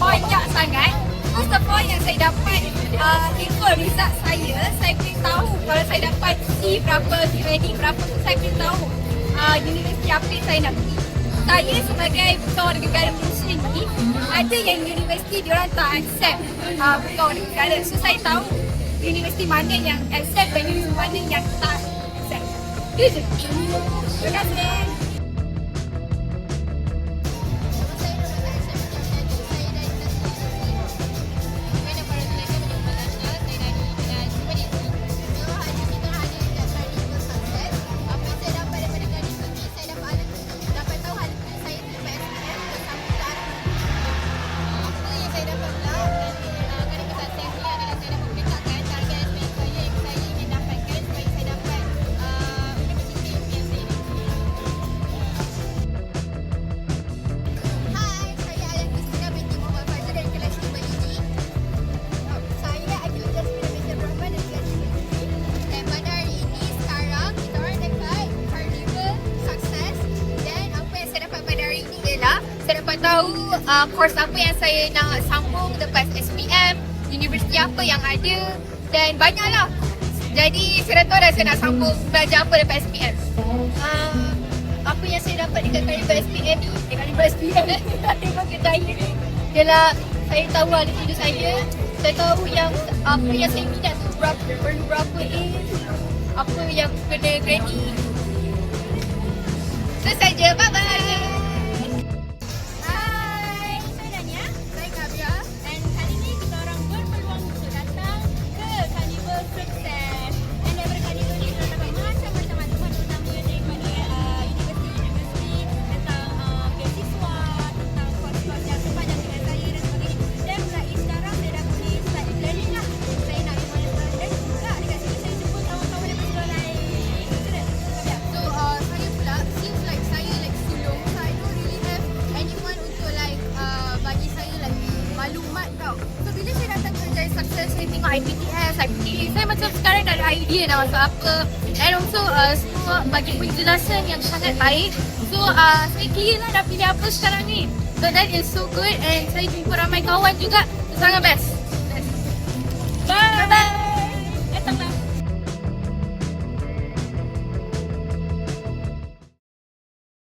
banyak sangat. First of all yang saya dapat ikut result saya boleh tahu kalau saya dapat C berapa, grading berapa, saya boleh tahu universiti apa yang saya nak pergi. Saya sebagai pegawai negara Malaysia ni, ada yang universiti diorang tak accept pegawai negara. So saya tahu universiti mana yang accept dan universiti mana yang tak accept. Itu je. Terima kasih. Saya dapat tahu course apa yang saya nak sambung lepas SPM, universiti apa yang ada dan banyaklah. Jadi saya dah tahu dah saya nak sambung belajar apa lepas SPM. Apa yang saya dapat dekat Kaliber SPM ni, Kaliber SPM Kaliber Kedai ni ialah saya tahu ada tujuan saya tahu yang apa yang saya minat tu perlu berapa A, apa yang kena grading. Itu saja, bye-bye. Saya tengok IPTS, saya macam sekarang dah ada idea nak masuk apa. And also semua bagi penjelasan yang sangat baik. So saya clear lah dah pilih apa sekarang ni. So that is so good and saya jumpa ramai kawan juga, sangat best.